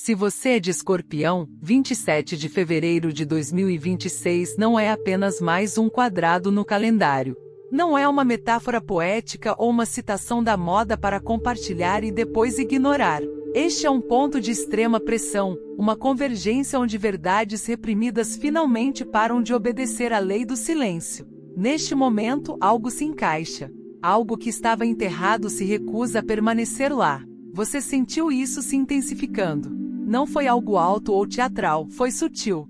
Se você é de Escorpião, 27 de fevereiro de 2026 não é apenas mais um quadrado no calendário. Não é uma metáfora poética ou uma citação da moda para compartilhar e depois ignorar. Este é um ponto de extrema pressão, uma convergência onde verdades reprimidas finalmente param de obedecer à lei do silêncio. Neste momento, algo se encaixa. Algo que estava enterrado se recusa a permanecer lá. Você sentiu isso se intensificando. Não foi algo alto ou teatral, foi sutil.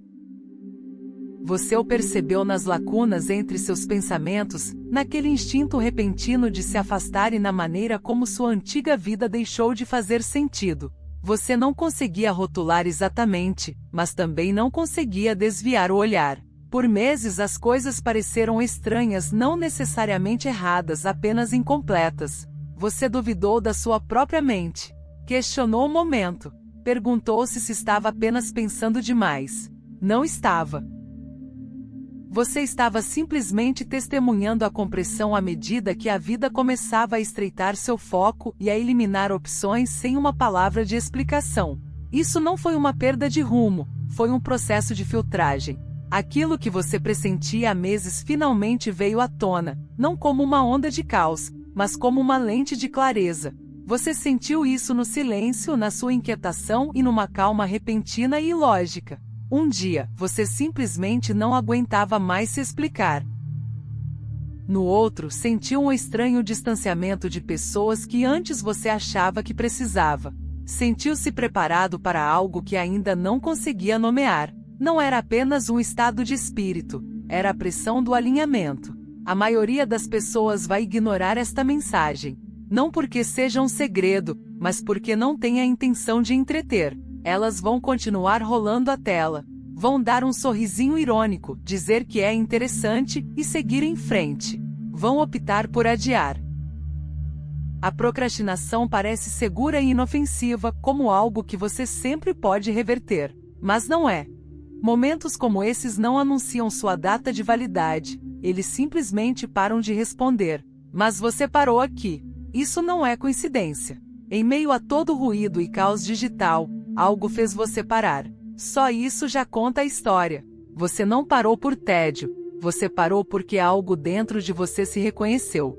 Você o percebeu nas lacunas entre seus pensamentos, naquele instinto repentino de se afastar e na maneira como sua antiga vida deixou de fazer sentido. Você não conseguia rotular exatamente, mas também não conseguia desviar o olhar. Por meses as coisas pareceram estranhas, não necessariamente erradas, apenas incompletas. Você duvidou da sua própria mente. Questionou o momento. Perguntou-se se estava apenas pensando demais. Não estava. Você estava simplesmente testemunhando a compressão à medida que a vida começava a estreitar seu foco e a eliminar opções sem uma palavra de explicação. Isso não foi uma perda de rumo, foi um processo de filtragem. Aquilo que você pressentia há meses finalmente veio à tona, não como uma onda de caos, mas como uma lente de clareza. Você sentiu isso no silêncio, na sua inquietação e numa calma repentina e ilógica. Um dia, você simplesmente não aguentava mais se explicar. No outro, sentiu um estranho distanciamento de pessoas que antes você achava que precisava. Sentiu-se preparado para algo que ainda não conseguia nomear. Não era apenas um estado de espírito, era a pressão do alinhamento. A maioria das pessoas vai ignorar esta mensagem. Não porque seja um segredo, mas porque não tem a intenção de entreter. Elas vão continuar rolando a tela. Vão dar um sorrisinho irônico, dizer que é interessante e seguir em frente. Vão optar por adiar. A procrastinação parece segura e inofensiva, como algo que você sempre pode reverter. Mas não é. Momentos como esses não anunciam sua data de validade. Eles simplesmente param de responder. Mas você parou aqui. Isso não é coincidência. Em meio a todo o ruído e caos digital, algo fez você parar. Só isso já conta a história. Você não parou por tédio. Você parou porque algo dentro de você se reconheceu.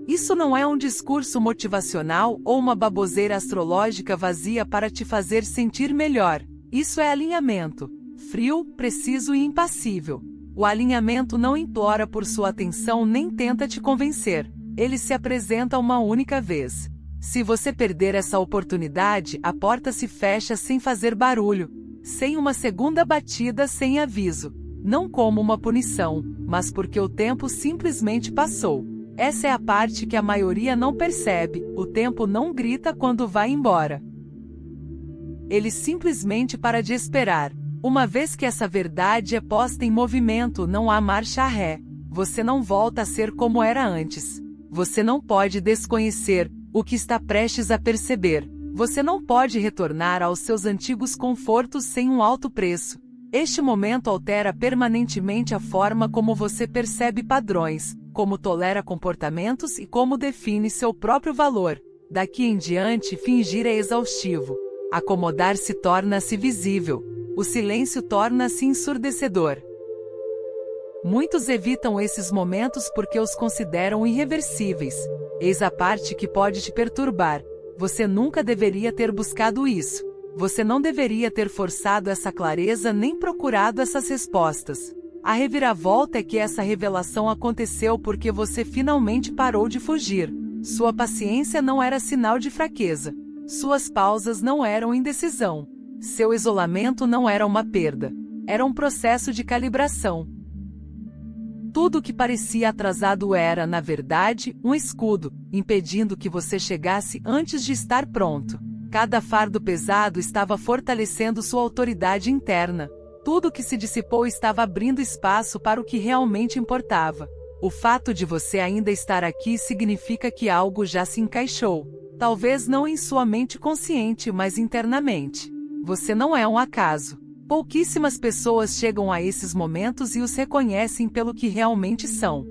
Isso não é um discurso motivacional ou uma baboseira astrológica vazia para te fazer sentir melhor. Isso é alinhamento. Frio, preciso e impassível. O alinhamento não implora por sua atenção nem tenta te convencer. Ele se apresenta uma única vez. Se você perder essa oportunidade, a porta se fecha sem fazer barulho, sem uma segunda batida, sem aviso. Não como uma punição, mas porque o tempo simplesmente passou. Essa é a parte que a maioria não percebe. O tempo não grita quando vai embora. Ele simplesmente para de esperar. Uma vez que essa verdade é posta em movimento, não há marcha ré. Você não volta a ser como era antes. Você não pode desconhecer o que está prestes a perceber. Você não pode retornar aos seus antigos confortos sem um alto preço. Este momento altera permanentemente a forma como você percebe padrões, como tolera comportamentos e como define seu próprio valor. Daqui em diante, fingir é exaustivo. Acomodar-se torna-se visível. O silêncio torna-se ensurdecedor. Muitos evitam esses momentos porque os consideram irreversíveis. Eis a parte que pode te perturbar. Você nunca deveria ter buscado isso. Você não deveria ter forçado essa clareza nem procurado essas respostas. A reviravolta é que essa revelação aconteceu porque você finalmente parou de fugir. Sua paciência não era sinal de fraqueza. Suas pausas não eram indecisão. Seu isolamento não era uma perda. Era um processo de calibração. Tudo que parecia atrasado era, na verdade, um escudo, impedindo que você chegasse antes de estar pronto. Cada fardo pesado estava fortalecendo sua autoridade interna. Tudo que se dissipou estava abrindo espaço para o que realmente importava. O fato de você ainda estar aqui significa que algo já se encaixou. Talvez não em sua mente consciente, mas internamente. Você não é um acaso. Pouquíssimas pessoas chegam a esses momentos e os reconhecem pelo que realmente são.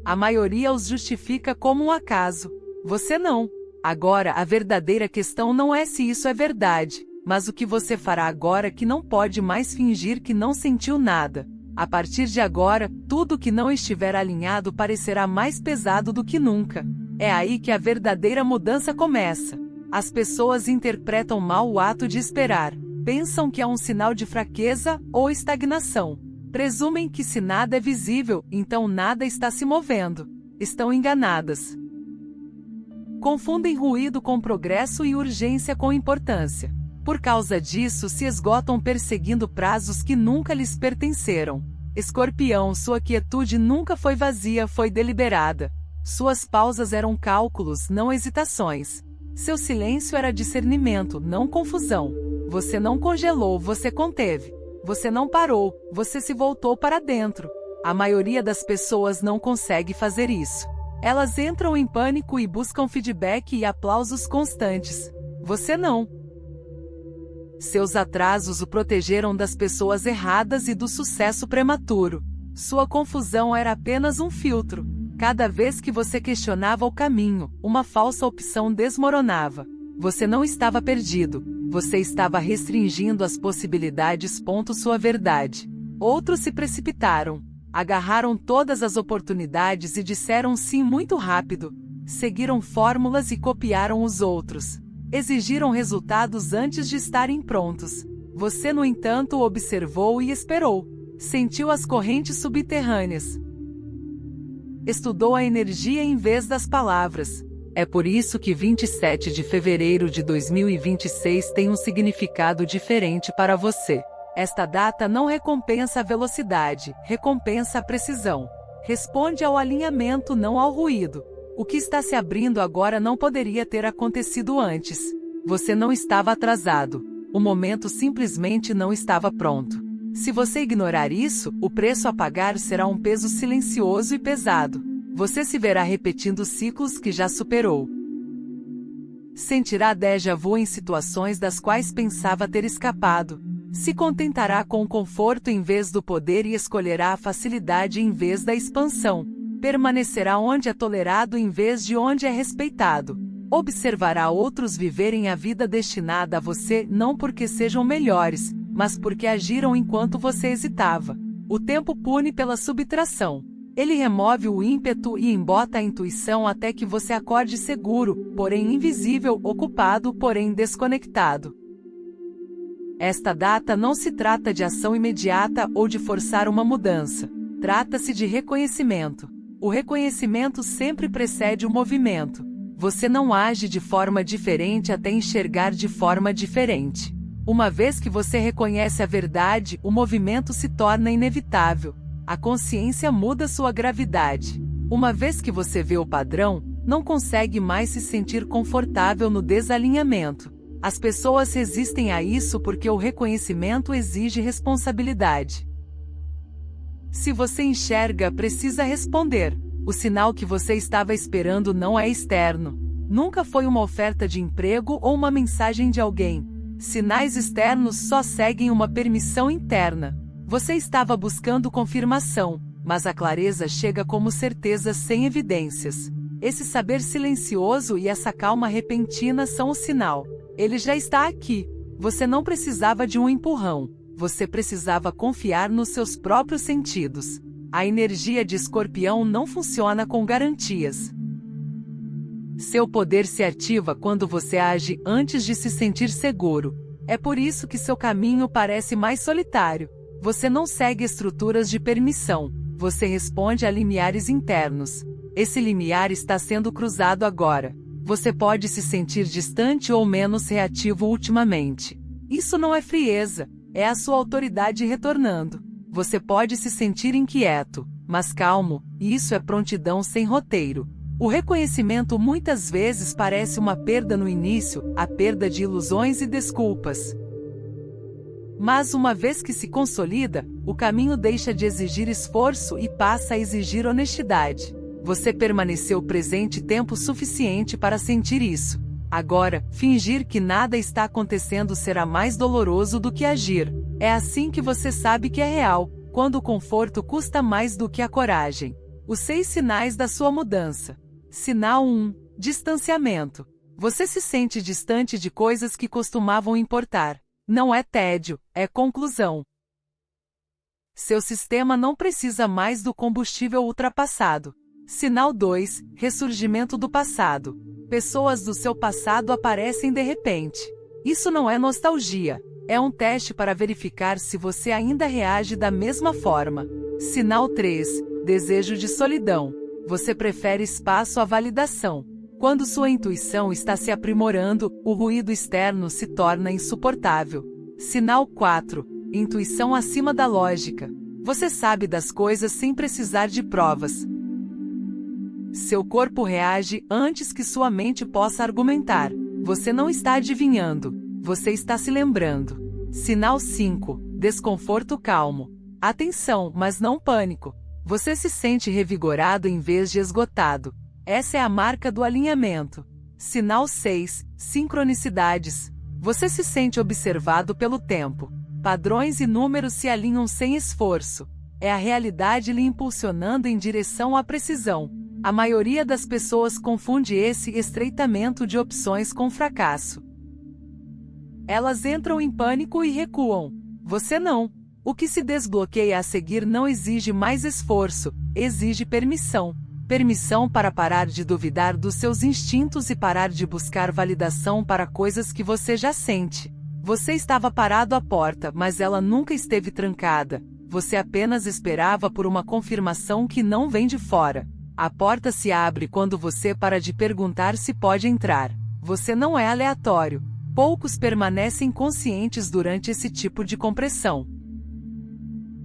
A maioria os justifica como um acaso. Você não. Agora, a verdadeira questão não é se isso é verdade, mas o que você fará agora que não pode mais fingir que não sentiu nada. A partir de agora, tudo que não estiver alinhado parecerá mais pesado do que nunca. É aí que a verdadeira mudança começa. As pessoas interpretam mal o ato de esperar. Pensam que é um sinal de fraqueza ou estagnação. Presumem que se nada é visível, então nada está se movendo. Estão enganadas. Confundem ruído com progresso e urgência com importância. Por causa disso, se esgotam perseguindo prazos que nunca lhes pertenceram. Escorpião, sua quietude nunca foi vazia, foi deliberada. Suas pausas eram cálculos, não hesitações. Seu silêncio era discernimento, não confusão. Você não congelou, você conteve. Você não parou, você se voltou para dentro. A maioria das pessoas não consegue fazer isso. Elas entram em pânico e buscam feedback e aplausos constantes. Você não. Seus atrasos o protegeram das pessoas erradas e do sucesso prematuro. Sua confusão era apenas um filtro. Cada vez que você questionava o caminho, uma falsa opção desmoronava. Você não estava perdido. Você estava restringindo as possibilidades. Sua verdade. Outros se precipitaram. Agarraram todas as oportunidades e disseram sim muito rápido. Seguiram fórmulas e copiaram os outros. Exigiram resultados antes de estarem prontos. Você, no entanto, observou e esperou. Sentiu as correntes subterrâneas. Estudou a energia em vez das palavras. É por isso que 27 de fevereiro de 2026 tem um significado diferente para você. Esta data não recompensa a velocidade, recompensa a precisão. Responde ao alinhamento, não ao ruído. O que está se abrindo agora não poderia ter acontecido antes. Você não estava atrasado. O momento simplesmente não estava pronto. Se você ignorar isso, o preço a pagar será um peso silencioso e pesado. Você se verá repetindo ciclos que já superou. Sentirá déjà vu em situações das quais pensava ter escapado. Se contentará com o conforto em vez do poder e escolherá a facilidade em vez da expansão. Permanecerá onde é tolerado em vez de onde é respeitado. Observará outros viverem a vida destinada a você não porque sejam melhores, mas porque agiram enquanto você hesitava. O tempo pune pela subtração. Ele remove o ímpeto e embota a intuição até que você acorde seguro, porém invisível, ocupado, porém desconectado. Esta data não se trata de ação imediata ou de forçar uma mudança. Trata-se de reconhecimento. O reconhecimento sempre precede o movimento. Você não age de forma diferente até enxergar de forma diferente. Uma vez que você reconhece a verdade, o movimento se torna inevitável. A consciência muda sua gravidade. Uma vez que você vê o padrão, não consegue mais se sentir confortável no desalinhamento. As pessoas resistem a isso porque o reconhecimento exige responsabilidade. Se você enxerga, precisa responder. O sinal que você estava esperando não é externo. Nunca foi uma oferta de emprego ou uma mensagem de alguém. Sinais externos só seguem uma permissão interna. Você estava buscando confirmação, mas a clareza chega como certeza sem evidências. Esse saber silencioso e essa calma repentina são o sinal. Ele já está aqui. Você não precisava de um empurrão. Você precisava confiar nos seus próprios sentidos. A energia de Escorpião não funciona com garantias. Seu poder se ativa quando você age antes de se sentir seguro. É por isso que seu caminho parece mais solitário. Você não segue estruturas de permissão. Você responde a limiares internos. Esse limiar está sendo cruzado agora. Você pode se sentir distante ou menos reativo ultimamente. Isso não é frieza, é a sua autoridade retornando. Você pode se sentir inquieto, mas calmo, e isso é prontidão sem roteiro. O reconhecimento muitas vezes parece uma perda no início, a perda de ilusões e desculpas. Mas uma vez que se consolida, o caminho deixa de exigir esforço e passa a exigir honestidade. Você permaneceu presente tempo suficiente para sentir isso. Agora, fingir que nada está acontecendo será mais doloroso do que agir. É assim que você sabe que é real, quando o conforto custa mais do que a coragem. Os 6 sinais da sua mudança. Sinal 1. Distanciamento. Você se sente distante de coisas que costumavam importar. Não é tédio, é conclusão. Seu sistema não precisa mais do combustível ultrapassado. Sinal 2, ressurgimento do passado. Pessoas do seu passado aparecem de repente. Isso não é nostalgia. É um teste para verificar se você ainda reage da mesma forma. Sinal 3, desejo de solidão. Você prefere espaço à validação. Quando sua intuição está se aprimorando, o ruído externo se torna insuportável. Sinal 4, intuição acima da lógica. Você sabe das coisas sem precisar de provas. Seu corpo reage antes que sua mente possa argumentar. Você não está adivinhando. Você está se lembrando. Sinal 5, desconforto calmo. Atenção, mas não pânico. Você se sente revigorado em vez de esgotado. Essa é a marca do alinhamento. Sinal 6, sincronicidades. Você se sente observado pelo tempo. Padrões e números se alinham sem esforço. É a realidade lhe impulsionando em direção à precisão. A maioria das pessoas confunde esse estreitamento de opções com fracasso. Elas entram em pânico e recuam. Você não. O que se desbloqueia a seguir não exige mais esforço, exige permissão. Permissão para parar de duvidar dos seus instintos e parar de buscar validação para coisas que você já sente. Você estava parado à porta, mas ela nunca esteve trancada. Você apenas esperava por uma confirmação que não vem de fora. A porta se abre quando você para de perguntar se pode entrar. Você não é aleatório. Poucos permanecem conscientes durante esse tipo de compressão.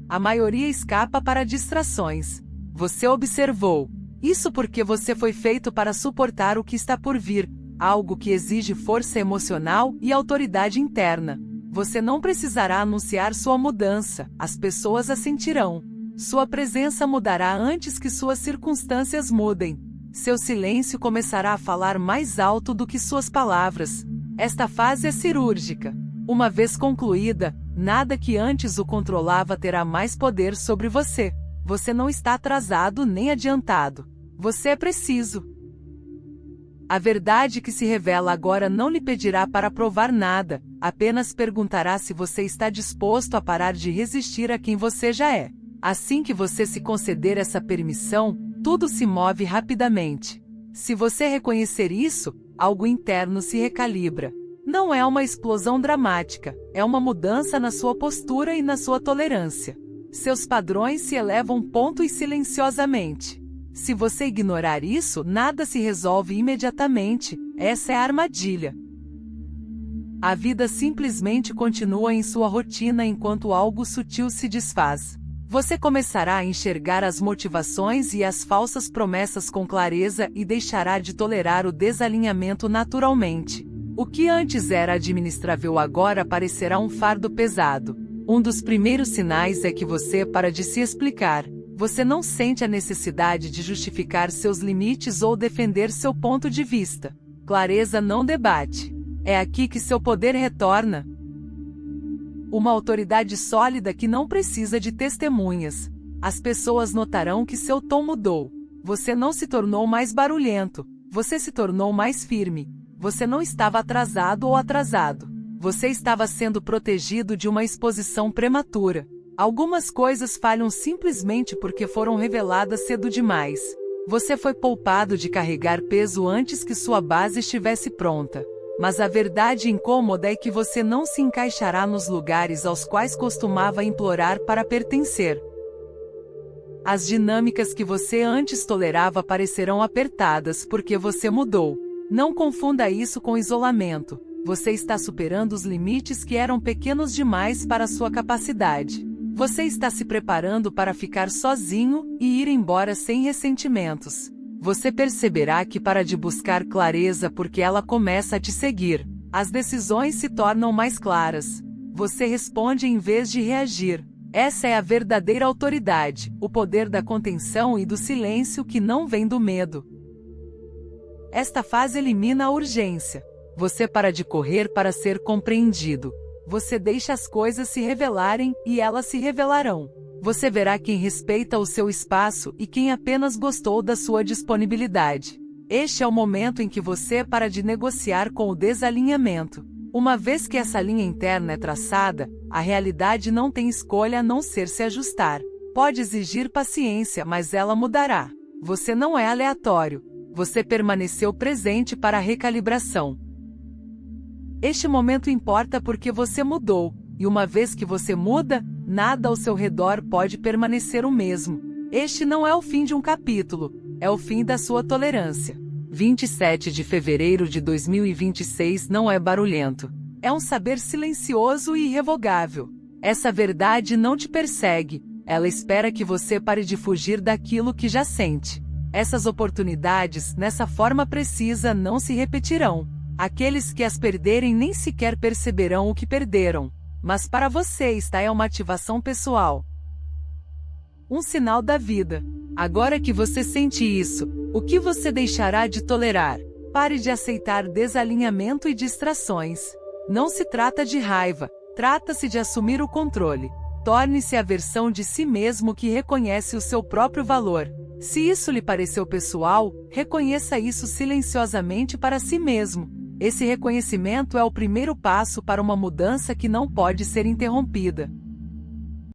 A maioria escapa para distrações. Você observou. Isso porque você foi feito para suportar o que está por vir, algo que exige força emocional e autoridade interna. Você não precisará anunciar sua mudança, as pessoas a sentirão. Sua presença mudará antes que suas circunstâncias mudem. Seu silêncio começará a falar mais alto do que suas palavras. Esta fase é cirúrgica. Uma vez concluída, nada que antes o controlava terá mais poder sobre você. Você não está atrasado nem adiantado. Você é preciso. A verdade que se revela agora não lhe pedirá para provar nada, apenas perguntará se você está disposto a parar de resistir a quem você já é. Assim que você se conceder essa permissão, tudo se move rapidamente. Se você reconhecer isso, algo interno se recalibra. Não é uma explosão dramática, é uma mudança na sua postura e na sua tolerância. Seus padrões se elevam ponto e silenciosamente. Se você ignorar isso, nada se resolve imediatamente, essa é a armadilha. A vida simplesmente continua em sua rotina enquanto algo sutil se desfaz. Você começará a enxergar as motivações e as falsas promessas com clareza e deixará de tolerar o desalinhamento naturalmente. O que antes era administrável agora parecerá um fardo pesado. Um dos primeiros sinais é que você para de se explicar. Você não sente a necessidade de justificar seus limites ou defender seu ponto de vista. Clareza não debate. É aqui que seu poder retorna. Uma autoridade sólida que não precisa de testemunhas. As pessoas notarão que seu tom mudou. Você não se tornou mais barulhento. Você se tornou mais firme. Você não estava atrasado ou atrasado. Você estava sendo protegido de uma exposição prematura. Algumas coisas falham simplesmente porque foram reveladas cedo demais. Você foi poupado de carregar peso antes que sua base estivesse pronta. Mas a verdade incômoda é que você não se encaixará nos lugares aos quais costumava implorar para pertencer. As dinâmicas que você antes tolerava parecerão apertadas porque você mudou. Não confunda isso com isolamento. Você está superando os limites que eram pequenos demais para sua capacidade. Você está se preparando para ficar sozinho e ir embora sem ressentimentos. Você perceberá que para de buscar clareza porque ela começa a te seguir. As decisões se tornam mais claras. Você responde em vez de reagir. Essa é a verdadeira autoridade, o poder da contenção e do silêncio que não vem do medo. Esta fase elimina a urgência. Você para de correr para ser compreendido. Você deixa as coisas se revelarem e elas se revelarão. Você verá quem respeita o seu espaço e quem apenas gostou da sua disponibilidade. Este é o momento em que você para de negociar com o desalinhamento. Uma vez que essa linha interna é traçada, a realidade não tem escolha a não ser se ajustar. Pode exigir paciência, mas ela mudará. Você não é aleatório. Você permaneceu presente para a recalibração. Este momento importa porque você mudou, e uma vez que você muda, nada ao seu redor pode permanecer o mesmo. Este não é o fim de um capítulo, é o fim da sua tolerância. 27 de fevereiro de 2026 não é barulhento. É um saber silencioso e irrevogável. Essa verdade não te persegue, ela espera que você pare de fugir daquilo que já sente. Essas oportunidades, nessa forma precisa, não se repetirão. Aqueles que as perderem nem sequer perceberão o que perderam. Mas para você esta é uma ativação pessoal. Um sinal da vida. Agora que você sente isso, o que você deixará de tolerar? Pare de aceitar desalinhamento e distrações. Não se trata de raiva, trata-se de assumir o controle. Torne-se a versão de si mesmo que reconhece o seu próprio valor. Se isso lhe pareceu pessoal, reconheça isso silenciosamente para si mesmo. Esse reconhecimento é o primeiro passo para uma mudança que não pode ser interrompida.